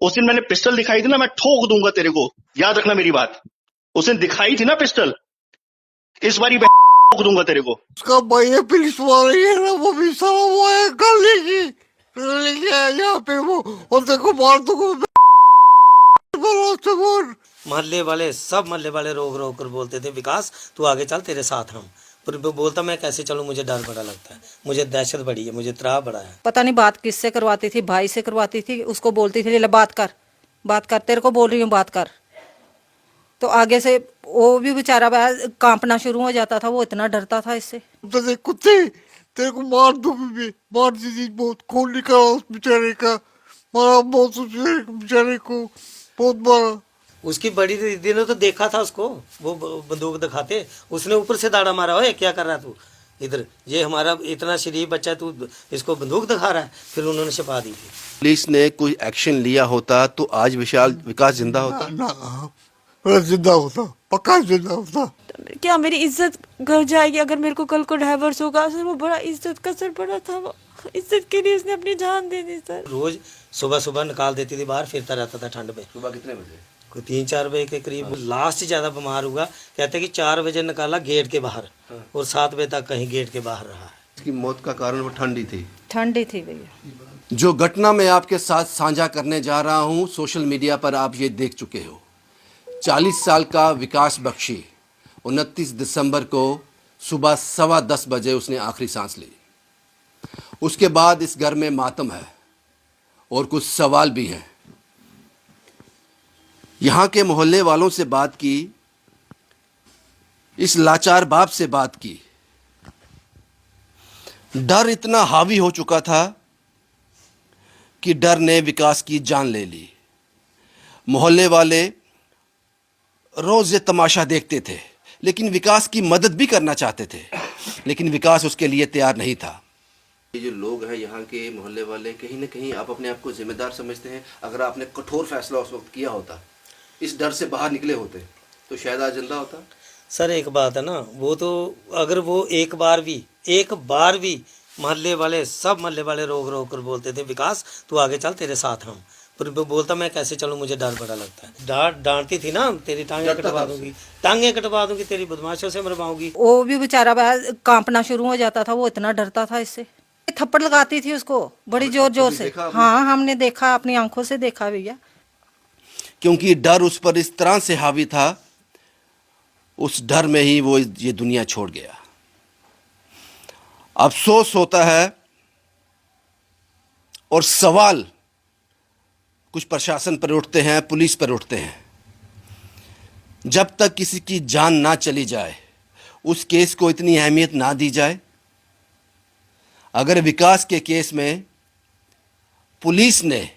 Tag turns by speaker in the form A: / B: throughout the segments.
A: उस दिन मैंने पिस्टल दिखाई थी ना, मैं ठोक दूंगा तेरे को, याद रखना मेरी बात। उस दिन दिखाई थी ना पिस्टल, इस बारी ठोक दूंगा तेरे को।
B: उसका भाई है पुलिस वाले है ना, वो भी साला वो है कर लेगी, लेके आया फिर वो और देखो मार दूंगा
C: मोहल्ले वाले सब मोहल्ले वाले रोक रोक कर बोलते थे विकास तू आगे चल तेरे साथ हम, पर वो बोलता मैं कैसे चलूं, मुझे डर बड़ा लगता है, मुझे दहशत बड़ी है, मुझे त्राह बड़ा है।
D: पता नहीं बात किससे करवाती थी, भाई से करवाती थी, उसको बोलती थी ले बात कर, तेरे को बोल रही हूँ बात कर। तो आगे से वो भी बेचारा कांपना शुरू हो जाता था, वो इतना डरता था इससे।
B: तो कुत्ते तेरे को मार दूंगी, मार दी थी, बहुत खून निकला उस बेचारे का, मारा बहुत उस बेचारे को, बहुत मारा।
C: उसकी बड़ी दीदी ने तो देखा था उसको, वो बंदूक दिखाते, उसने ऊपर से दाड़ा मारा, ओए क्या कर रहा तू इधर, ये हमारा इतना शरीफ बच्चा तू इसको बंदूक दिखा रहा है, फिर उन्होंने छिपा दी थी।
E: पुलिस ने कोई एक्शन लिया होता तो आज विकास जिंदा होता
B: ना जिंदा होता, पक्का जिंदा होता।
F: क्या मेरी इज्जत घर जाएगी अगर मेरे को कल को डाइवर्स होगा? सर वो बड़ा इज्जत का सर बड़ा था, वो इज्जत के लिए उसने अपनी जान दे दी सर।
C: रोज सुबह सुबह निकाल देती थी बाहर, फिरता रहता था ठंड में।
E: सुबह कितने बजे?
C: कोई 3-4 बजे के करीब। लास्ट ज़्यादा बीमार हुआ, कहते कि 4 बजे निकाला गेट के बाहर और 7 बजे तक कहीं गेट के बाहर रहा है।
E: इसकी मौत का कारण वो ठंडी थी।
D: ठंडी थी भैया।
E: जो घटना मैं आपके साथ साझा करने जा रहा हूं, सोशल मीडिया पर आप ये देख चुके हो। 40 साल का विकास बख्शी 29 दिसंबर को सुबह 10:15 बजे उसने आखिरी सांस ली। उसके बाद इस घर में मातम है और कुछ सवाल भी हैं। यहाँ के मोहल्ले वालों से बात की, इस लाचार बाप से बात की। डर इतना हावी हो चुका था कि डर ने विकास की जान ले ली। मोहल्ले वाले रोज ये तमाशा देखते थे, लेकिन विकास की मदद भी करना चाहते थे, लेकिन विकास उसके लिए तैयार नहीं था। ये जो लोग हैं यहाँ के मोहल्ले वाले, कहीं ना कहीं आप अपने आप को जिम्मेदार समझते हैं। अगर आपने कठोर फैसला उस वक्त किया होता, इस डर से बाहर निकले होते, तो शायद आज जिंदा होता।
C: सर एक बात है ना, वो तो अगर वो एक बार भी मोहल्ले वाले सब मोहल्ले वाले रोक रोक कर बोलते थे विकास तू आगे चल तेरे साथ हम, पर वो बोलता मैं कैसे चलूं, मुझे डर बड़ा लगता है। डांटती थी ना, तेरी टांगें कटवा दूंगी, तेरी बदमाशों से मरवाऊंगी।
D: वो भी बेचारा कांपना शुरू हो जाता था, वो इतना डरता था इससे। थप्पड़ लगाती थी उसको बड़ी जोर जोर से। हाँ हमने देखा, अपनी आंखों से देखा भैया।
E: क्योंकि डर उस पर इस तरह से हावी था, उस डर में ही वो ये दुनिया छोड़ गया। अफसोस होता है और सवाल कुछ प्रशासन पर उठते हैं, पुलिस पर उठते हैं। जब तक किसी की जान ना चली जाए, उस केस को इतनी अहमियत ना दी जाए। अगर विकास के केस में पुलिस ने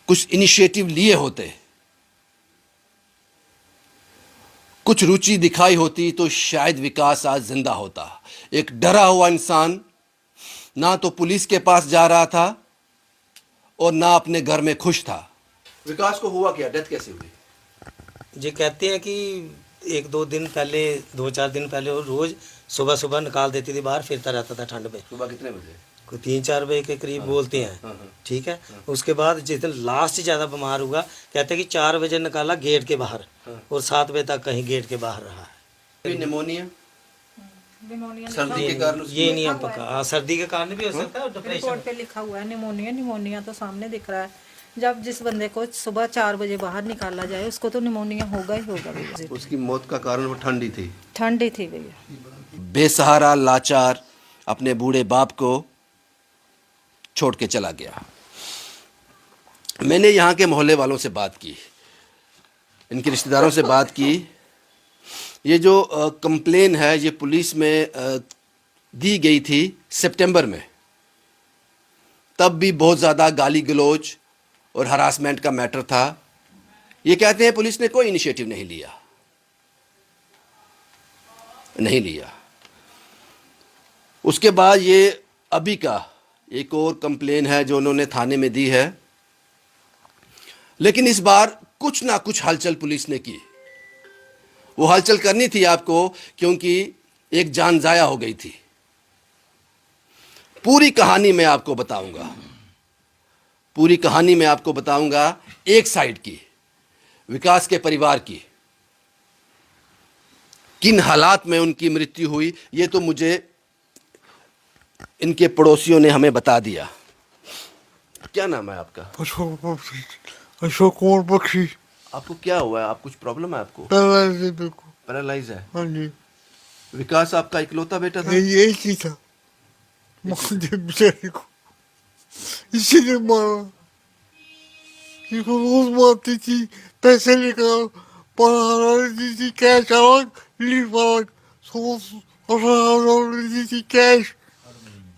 E: कुछ इनिशिएटिव लिए होते, कुछ रुचि दिखाई होती, तो शायद विकास आज जिंदा होता। एक डरा हुआ इंसान ना तो पुलिस के पास जा रहा था और ना अपने घर में खुश था। विकास को हुआ क्या, डेथ कैसे हुई?
C: ये कहते हैं कि 1-2 दिन पहले, 2-4 दिन पहले वो रोज सुबह सुबह निकाल देती थी बाहर, फिरता रहता था ठंड में।
E: सुबह कितने बजे?
C: कोई 3-4 बजे के करीब बोलते हैं। ठीक है। उसके बाद जिस दिन लास्ट ज़्यादा बीमार हुआ, कहते हैं कि 4 बजे निकाला गेट के बाहर और 7 बजे तक कहीं गेट के बाहर रहा है।
E: निमोनिया सर्दी के कारण
C: ये नहीं हम पक्का। हाँ सर्दी के कारण भी हो सकता है, डिप्रेशन
D: रिपोर्ट पे लिखा हुआ है निमोनिया तो सामने दिख रहा है। जब जिस बंदे को सुबह 4 बजे बाहर निकाला जाए, उसको तो निमोनिया होगा ही होगा भैया।
E: उसकी मौत का कारण वो ठंडी थी।
D: ठंडी थी भैया।
E: बेसहारा लाचार अपने बूढ़े बाप को छोड़ के चला गया। मैंने यहाँ के मोहल्ले वालों से बात की, इनके रिश्तेदारों से बात की। ये जो कंप्लेन है, ये पुलिस में दी गई थी सितंबर में। तब भी बहुत ज़्यादा गाली गलौज और हरासमेंट का मैटर था। ये कहते हैं पुलिस ने कोई इनिशिएटिव नहीं लिया। उसके बाद ये अभी का एक और कंप्लेन है जो उन्होंने थाने में दी है, लेकिन इस बार कुछ ना कुछ हलचल पुलिस ने की। वो हलचल करनी थी आपको, क्योंकि एक जान जाया हो गई थी। पूरी कहानी मैं आपको बताऊंगा। पूरी कहानी मैं आपको बताऊंगा एक साइड की, विकास के परिवार की। किन हालात में उनकी मृत्यु हुई ये तो मुझे इनके पड़ोसियों ने हमें बता दिया। क्या नाम है आपका?
B: अशोक बख्शी, अशोक कुमार बख्शी।
E: आपको क्या हुआ है? आप कुछ प्रॉब्लम है आपको?
B: पैरालाइज है मेरे को।
E: पैरालाइज है।
B: हाँ जी,
E: विकास आपका इकलौता बेटा था?
B: यही ही था। मार दिया बेचारे को, इसी ने मारा। इसको रोज मारती थी, पैसे निकाल, पर देती थी कैश अलग, लीव अलग। 18,000 देती थी कैश,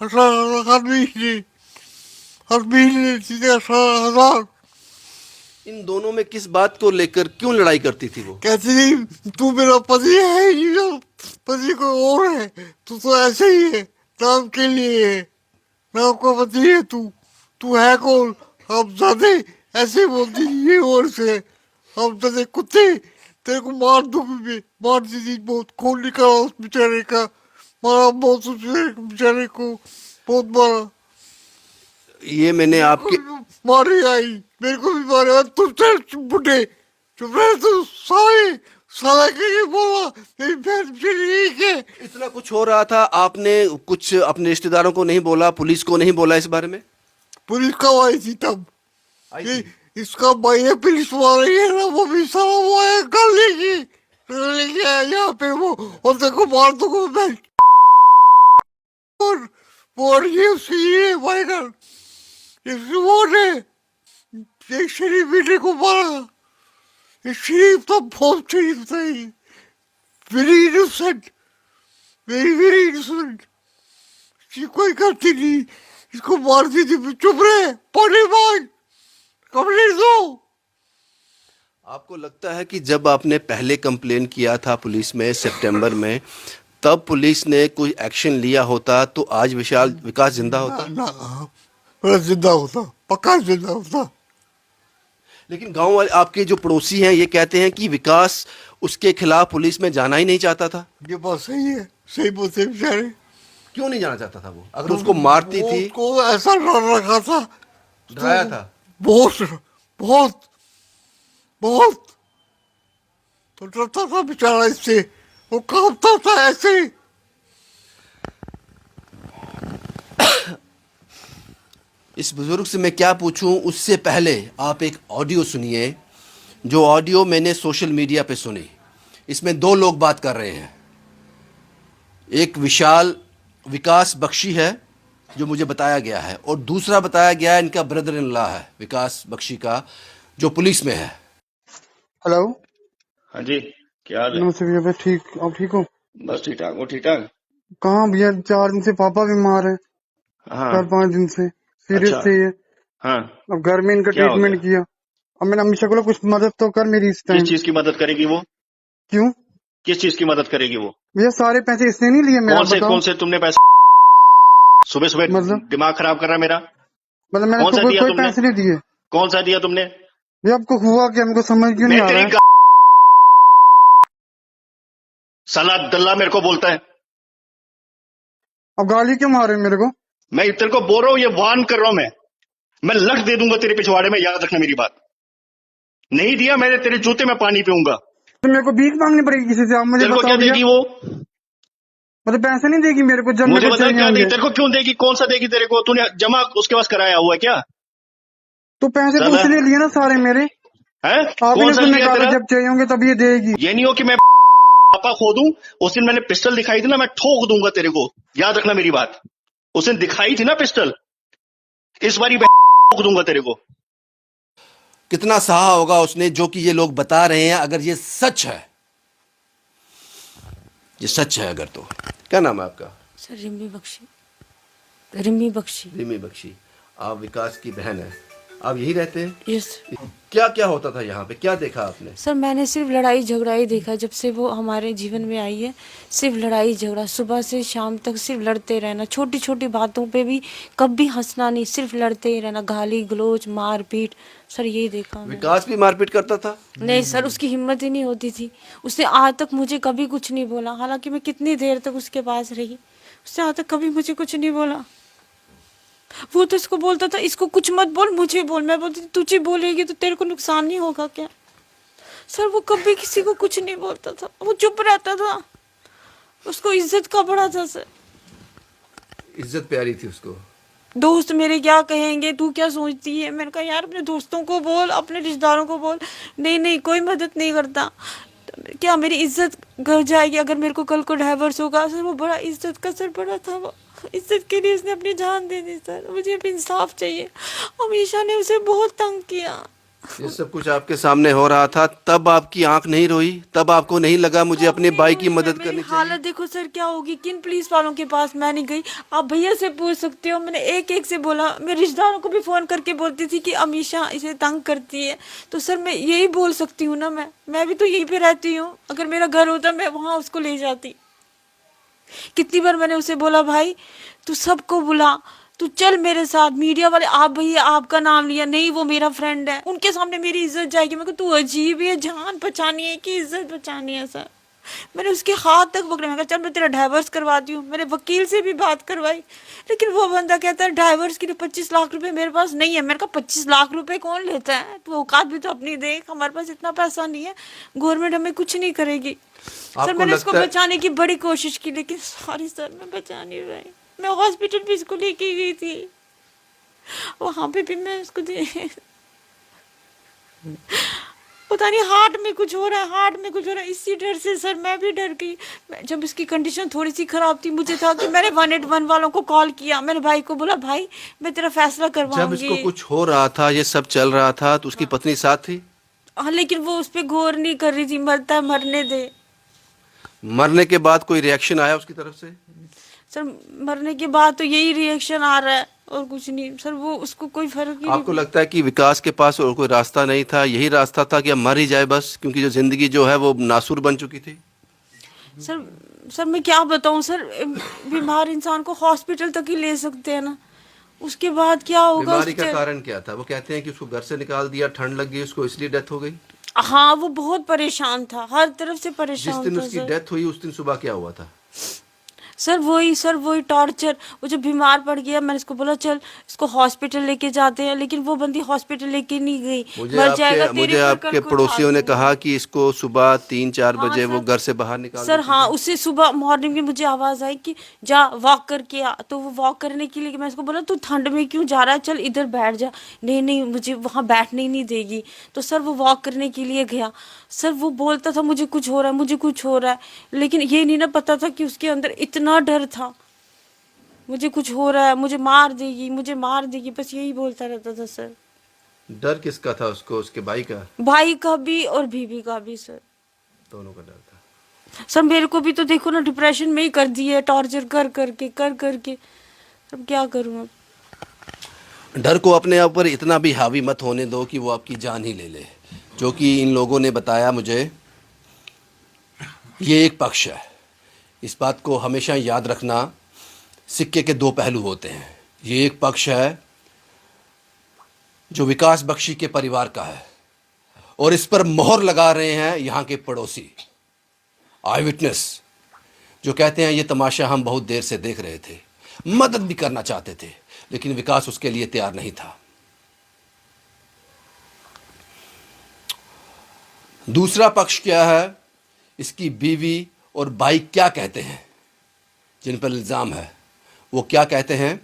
B: 18,000 हर महीने देती थी 18,000।
E: इन दोनों में किस बात को लेकर क्यों लड़ाई करती थी वो?
B: कहती थी तू मेरा पति है ही नहीं, पति कोई और है, तू तो ऐसे ही है, नाम के लिए है, नाम का पति है तू, तू है कौन? हम जाते ऐसे बोलती थी ये और से, हम जाते कुत्ते, तेरे को मार दूंगी, मारती थी बहुत, खून निकाला उस बेचारे का, मारा बहुत उस बेचारे को, बहुत मारा।
E: ये मैंने आपके
B: मारी आई, मेरे को भी मारे, तुम चल बुढ़े, चुप रहे तू, साले साला के बोला, तेरी बहन ठीक है।
E: इतना कुछ हो रहा था, आपने कुछ अपने रिश्तेदारों को नहीं बोला, पुलिस को नहीं बोला इस बारे में?
B: पुलिस कब आई थी तब? ये इसका भाई है पुलिस वाले है ना, वो भी साला वो है कर लेके आया यहाँ पे वो, और देखो मार दूंगा मैं। और ये उसकी ये वायरल, इसकी वो ने एक शरीफ बेटे को मारा, शरीफ तो बहुत शरीफ था ये, वेरी इनोसेंट, वेरी इनोसेंट। इसकी कोई गलती नहीं, इसको मारती थी, चुप रहे, पानी मांग, कमरे दो।
E: आपको लगता है कि जब आपने पहले कंप्लेन किया था पुलिस में सितंबर में, तब पुलिस ने कोई एक्शन लिया होता तो आज विकास जिंदा होता?
B: ना, मैं जिंदा होता, पक्का जिंदा होता।
E: लेकिन गांव वाले, आपके जो पड़ोसी हैं, ये कहते हैं कि विकास उसके खिलाफ पुलिस में जाना ही नहीं चाहता था।
B: ये बात सही है, सही बोलते बेचारे।
E: क्यों नहीं जाना चाहता था वो? अगर उसको मारती थी,
B: उसको ऐसा डर रखा था,
E: डराया था।
B: बहुत बहुत बहुत, तो डरता था बेचारा इससे, वो कांपता था ऐसे।
E: इस बुजुर्ग से मैं क्या पूछूं, उससे पहले आप एक ऑडियो सुनिए, जो ऑडियो मैंने सोशल मीडिया पे सुनी। इसमें दो लोग बात कर रहे हैं। एक विकास बख्शी है जो मुझे बताया गया है, और दूसरा बताया गया है इनका ब्रदर इन लॉ है विकास बख्शी का, जो पुलिस में है।
G: हेलो,
A: हाँ जी, क्या हाल है?
G: नमस्ते भैया। बस ठीक, आप ठीक हो?
A: बस ठीक ठाक। वो ठीक ठाक?
G: कहाँ भैया, 4 दिन से पापा बीमार है,
A: हाँ
G: 4-5 दिन से सीरियस
A: अच्छा।
G: थे ये।
A: हाँ,
G: अब घर में इनका
A: क्या हो
G: ट्रीटमेंट किया। अब मैंने अम्मी को कुछ मदद तो कर मेरी इस
A: किस
G: टाइम।
A: चीज की मदद करेगी वो?
G: क्यों
A: किस चीज की मदद करेगी वो?
G: भैया? सारे पैसे इसने नहीं लिए मेरा, बताओ।
A: कौन से तुमने पैसे? सुबह सुबह
G: मतलब?
A: दिमाग खराब कर रहा है मेरा।
G: मतलब मैंने
A: कौन सा
G: तो
A: दिया
G: कोई
A: तुमने?
G: पैसे नहीं दिए
A: कौन सा दिया तुमने?
G: भैया। आपको हुआ कि हमको समझ क्यों नहीं
A: मैं
G: आ रहा
A: तेरी
G: है?
A: साला दल्ला मेरे को बोलता है।
G: अब गाली क्यों मार रहे हो मेरे को?
A: मैं तेरे को बोल रहा हूँ, ये वार्न कर रहा हूं मैं लख दे दूंगा तेरे पिछवाड़े में, याद रखना मेरी बात। नहीं दिया मैंने, तेरे जूते में पानी पीऊंगा।
G: तो मेरे को भीख मांगनी पड़ेगी किसी से? आप मुझे
A: तेरे को क्या
G: बताओ भैया।
A: देगी वो?
G: मतलब पैसे नहीं देगी मेरे को जब
A: मुझे
G: मेरे को
A: बता
G: चाहिए
A: क्या देगी?
G: होंगे?
A: तेरे को क्यों देगी? कौन सा देगी तेरे को? तूने जमा उसके पास कराया हुआ है क्या?
G: तो पैसे तो
A: साला।
G: उसने लिए ना सारे मेरे।
A: है
G: आप
A: कौन
G: ही ने
A: सा
G: तो
A: लिया
G: निकाला,
A: तेरा?
G: जब चाहिए होंगे तब ये देगी।
A: ये नहीं हो कि मैं पापा खो दूं। उस दिन मैंने पिस्टल दिखाई थी ना, मैं ठोक दूंगा तेरे को, याद रखना मेरी बात। उस दिन दिखाई थी ना पिस्टल, इस बारी ठोक दूंगा तेरे को।
E: कितना सहा होगा उसने, जो कि ये लोग बता रहे हैं। अगर ये सच है, ये सच है अगर, तो क्या नाम है आपका?
F: सर रिमी बख्शी, रिमी बख्शी।
E: रिमी बख्शी। आप विकास की बहन है, आप यही रहते हैं?
F: यस
E: क्या क्या होता था यहाँ पे, क्या देखा आपने?
F: सर, मैंने सिर्फ लड़ाई झगड़ा ही देखा जब से वो हमारे जीवन में आई है। सिर्फ लड़ाई झगड़ा, सुबह से शाम तक सिर्फ लड़ते रहना, छोटी छोटी बातों पे भी कभी हंसना नहीं, सिर्फ लड़ते ही रहना, गाली गलोच मारपीट। सर यही देखा मैंने।
E: विकास भी मारपीट करता था?
F: नहीं सर, उसकी हिम्मत ही नहीं होती थी। उसने आज तक मुझे कभी कुछ नहीं बोला, हालांकि मैं कितनी देर तक उसके पास रही, उसने आज तक कभी मुझे कुछ नहीं बोला। वो तो इसको बोलता था इसको कुछ मत बोल, मुझे बोल। मैं बोलती थी तुझे बोलेगी तो तेरे को नुकसान नहीं होगा क्या? सर वो कभी किसी को कुछ नहीं बोलता था, वो चुप रहता था। उसको इज्जत का बड़ा था सर।
E: इज्जत प्यारी थी उसको।
F: दोस्त मेरे क्या कहेंगे, तू क्या सोचती है? मैंने कहा यार अपने दोस्तों को बोल, अपने रिश्तेदारों को बोल। नहीं नहीं, कोई मदद नहीं करता। तो क्या मेरी इज्जत गिर जाएगी अगर मेरे को कल को डाइवर्स होगा? सर वो बड़ा इज्जत का सर बड़ा था, वो इज्जत के लिए उसने अपनी जान दे दी। सर मुझे अब इंसाफ चाहिए। अमीशा ने उसे बहुत तंग किया।
E: ये सब कुछ आपके सामने हो रहा था, तब आपकी आंख नहीं रोई? तब आपको नहीं लगा मुझे अपने भाई की मदद
F: मेरी
E: करनी
F: हालत
E: चाहिए?
F: देखो सर क्या होगी। किन पुलिस वालों के पास मैं नहीं गई? आप भैया से पूछ सकते हो। मैंने एक एक से बोला, मेरे रिश्तेदारों को भी फोन करके बोलती थी कि अमीशा इसे तंग करती है। तो सर मैं यही बोल सकती हूँ ना, मैं भी तो यहीं पे रहती हूँ। अगर मेरा घर होता मैं वहां उसको ले जाती। कितनी बार मैंने उसे बोला भाई तू सबको बुला, तू चल मेरे साथ। मीडिया वाले आप भैया आपका नाम लिया, नहीं वो मेरा फ्रेंड है, उनके सामने मेरी इज्जत जाएगी। मैं तू अजीब है, जान बचानी है कि इज्जत बचानी है? सर मैंने उसके हाथ तक पकड़े। मैं कहा चल मैं तेरा डाइवर्स करवाती हूँ। मैंने वकील से भी बात करवाई, लेकिन वो बंदा कहता है डाइवर्स के लिए 25 लाख रुपए मेरे पास नहीं है। मैंने कहा 25 लाख रुपए कौन लेता है? तो औकात भी तो अपनी देख, हमारे पास इतना पैसा नहीं है, गवर्नमेंट हमें कुछ नहीं करेगी। सर मैंने उसको बचाने की बड़ी कोशिश की, लेकिन सॉरी सर मैं बचा नहीं रही। मैं हॉस्पिटल भी इसको लेके गई थी, वहां पे भी मैं उसको पता नहीं हार्ट में कुछ हो रहा है, हार्ट में कुछ हो रहा है। इसी डर से सर मैं भी डर गई। जब इसकी कंडीशन थोड़ी सी खराब थी, मुझे था कि मैंने 181 वालों को कॉल किया। मैंने भाई को बोला भाई मैं तेरा फैसला
E: जब
F: करवाऊंगी।
E: इसको कुछ हो रहा था, ये सब चल रहा था, तो उसकी पत्नी साथ थी?
F: हाँ लेकिन वो उस पर गौर नहीं कर रही थी। मरता है मरने दे।
E: मरने के बाद कोई रिएक्शन आया उसकी तरफ से?
F: सर मरने के बाद तो यही रिएक्शन आ रहा है और कुछ नहीं। सर वो उसको कोई फर्क ही
E: आपको
F: नहीं।
E: लगता है कि विकास के पास और कोई रास्ता नहीं था, यही रास्ता था कि अब मर ही जाए बस, क्योंकि जो जिंदगी जो है वो नासूर बन चुकी थी?
F: सर मैं क्या बताऊं सर, बीमार इंसान को हॉस्पिटल तक ही ले सकते हैं ना, उसके बाद क्या होगा?
E: बीमारी का कारण क्या था? वो कहते हैं कि उसको घर से निकाल दिया, ठंड लग गई उसको, इसलिए डेथ हो गई।
F: हाँ वो बहुत परेशान था, हर तरफ से
E: जिस
F: परेशान
E: दिन
F: था
E: उसकी
F: सर।
E: डेथ हुई उस दिन सुबह क्या हुआ था?
F: सर वही टॉर्चर। वो जब बीमार पड़ गया मैंने इसको बोला चल इसको हॉस्पिटल लेके जाते हैं, लेकिन वो बंदी हॉस्पिटल लेके नहीं गई।
E: मुझे आपके पड़ोसियों ने कहा कि इसको सुबह 3-4
F: हाँ
E: बजे वो
F: सर।
E: घर से बाहर निकाल
F: सर
E: देती
F: हाँ
E: थी।
F: उससे सुबह मॉर्निंग में मुझे आवाज आई कि जा वॉक करके आ। तो वो वॉक करने के लिए मैं इसको बोला तू ठंड में क्यों जा रहा है, चल इधर बैठ जा। नहीं नहीं मुझे वहां बैठने ही नहीं देगी। तो सर वो वॉक करने के लिए गया। सर वो बोलता था मुझे कुछ हो रहा है, मुझे कुछ हो रहा है, लेकिन ये नहीं ना पता था कि उसके अंदर इतना डर था, मुझे कुछ हो रहा है, मुझे मार देगी, मुझे मार देगी, बस यही बोलता रहता था सर।
E: डर किसका था उसको? उसके भाई का?
F: भाई का भी और बीवी का भी सर,
E: दोनों का डर था।
F: सर मेरे को भी तो देखो ना डिप्रेशन में ही कर दिए, टॉर्चर कर करके अब क्या करूं अब।
E: डर को अपने ऊपर इतना भी हावी मत होने दो कि वो आपकी जान ही ले ले। जो कि इन लोगों ने बताया मुझे, ये एक पक्ष है। इस बात को हमेशा याद रखना, सिक्के के दो पहलू होते हैं। ये एक पक्ष है जो विकास बख्शी के परिवार का है, और इस पर मोहर लगा रहे हैं यहाँ के पड़ोसी आई विटनेस, जो कहते हैं ये तमाशा हम बहुत देर से देख रहे थे, मदद भी करना चाहते थे, लेकिन विकास उसके लिए तैयार नहीं था। दूसरा पक्ष क्या है? इसकी बीवी और भाई क्या कहते हैं जिन पर इल्ज़ाम है? वो क्या कहते हैं?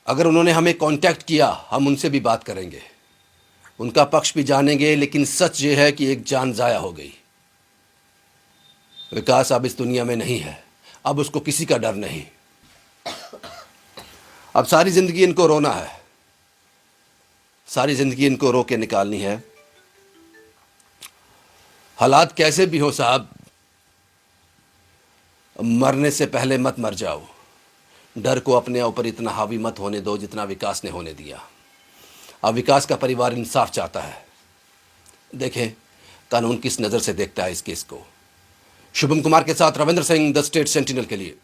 E: अगर उन्होंने हमें कांटेक्ट किया हम उनसे भी बात करेंगे, उनका पक्ष भी जानेंगे, लेकिन सच ये है कि एक जान ज़ाया हो गई। विकास अब इस दुनिया में नहीं है, अब उसको किसी का डर नहीं। अब सारी ज़िंदगी इनको रोना है, सारी ज़िंदगी इनको रो के निकालनी है। हालात कैसे भी हो साहब, मरने से पहले मत मर जाओ। डर को अपने ऊपर इतना हावी मत होने दो जितना विकास ने होने दिया। अब विकास का परिवार इंसाफ चाहता है। देखें कानून किस नज़र से देखता है इस केस को। शुभम कुमार के साथ Ravindra Singh, the state sentinel के लिए।